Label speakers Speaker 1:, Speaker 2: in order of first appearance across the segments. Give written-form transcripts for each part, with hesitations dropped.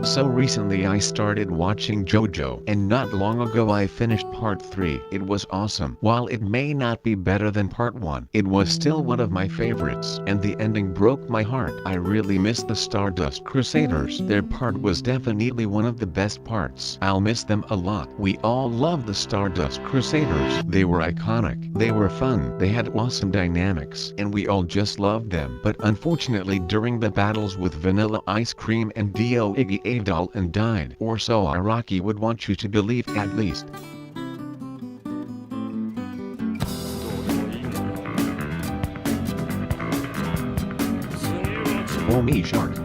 Speaker 1: So recently I started watching JoJo, and not long ago I finished part 3. It was awesome. While it may not be better than part 1, it was still one of my favorites, and the ending broke my heart. I really miss the Stardust Crusaders. Their part was definitely one of the best parts. I'll miss them a lot. We all loved the Stardust Crusaders. They were iconic. They were fun. They had awesome dynamics, and we all just loved them. But unfortunately during the battles with Vanilla Ice Cream and Dio, Iggy Avdol and died. Or so Araki would want you to believe, at least. Oh me shark.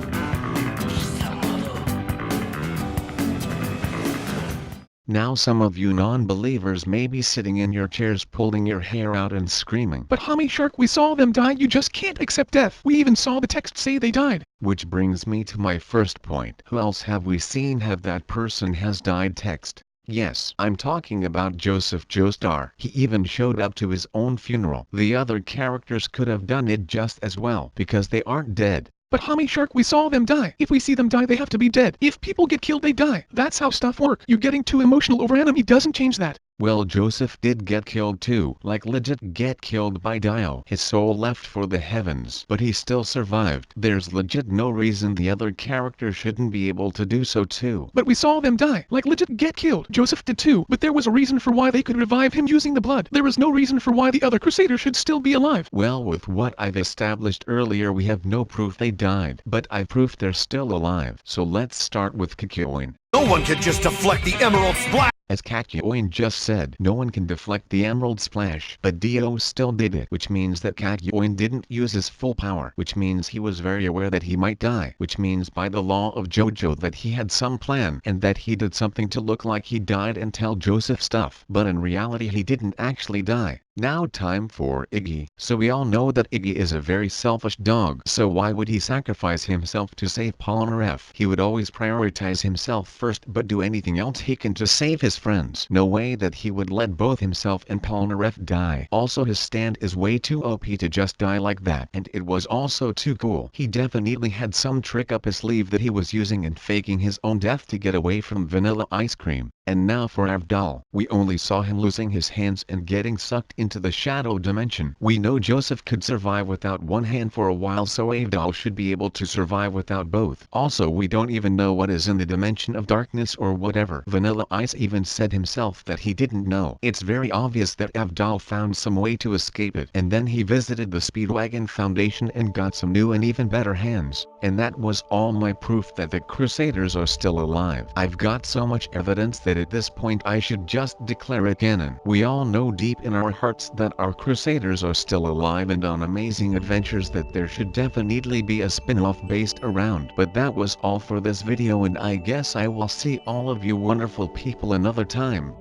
Speaker 1: Now some of you non-believers may be sitting in your chairs pulling your hair out and screaming,
Speaker 2: "But Homie Shark, we saw them die, you just can't accept death. We even saw the text say they died."
Speaker 1: which brings me to my first point. Who else have we seen have that person has died text? Yes, I'm talking about Joseph Joestar. He even showed up to his own funeral. The other characters could have done it just as well, because they aren't dead.
Speaker 2: "But Homie Shark, we saw them die. If we see them die, they have to be dead. If people get killed, they die. That's how stuff work. You getting too emotional over enemy doesn't change that."
Speaker 1: Well, Joseph did get killed too, like legit get killed by Dio. His soul left for the heavens, but he still survived. There's legit no reason the other character shouldn't be able to do so too.
Speaker 2: "But we saw them die, like legit get killed. Joseph did too, but there was a reason for why they could revive him using the blood. There is no reason for why the other Crusader should still be alive."
Speaker 1: Well, with what I've established earlier, we have no proof they died, but I've proof they're still alive. So let's start with Kakyoin.
Speaker 3: No one can just deflect the Emerald Splash!
Speaker 1: As Kakyoin just said, no one can deflect the Emerald Splash, but Dio still did it, which means that Kakyoin didn't use his full power, which means he was very aware that he might die, which means by the law of JoJo that he had some plan, and that he did something to look like he died and tell Joseph stuff, but in reality he didn't actually die. Now time for Iggy. So we all know that Iggy is a very selfish dog, so why would he sacrifice himself to save Polnareff? He would always prioritize himself first but do anything else he can to save his friends. No way that he would let both himself and Polnareff die. Also his stand is way too OP to just die like that, and it was also too cool. He definitely had some trick up his sleeve that he was using and faking his own death to get away from Vanilla Ice Cream. And now for Avdol. We only saw him losing his hands and getting sucked into the shadow dimension. We know Joseph could survive without one hand for a while, so Avdol should be able to survive without both. Also, we don't even know what is in the dimension of darkness or whatever. Vanilla Ice even said himself that he didn't know. It's very obvious that Avdol found some way to escape it, and then he visited the Speedwagon Foundation and got some new and even better hands. And that was all my proof that the Crusaders are still alive. I've got so much evidence that at this point I should just declare it canon. We all know deep in our hearts that our Crusaders are still alive and on amazing adventures, that there should definitely be a spin-off based around. But that was all for this video, and I guess I will see all of you wonderful people another time.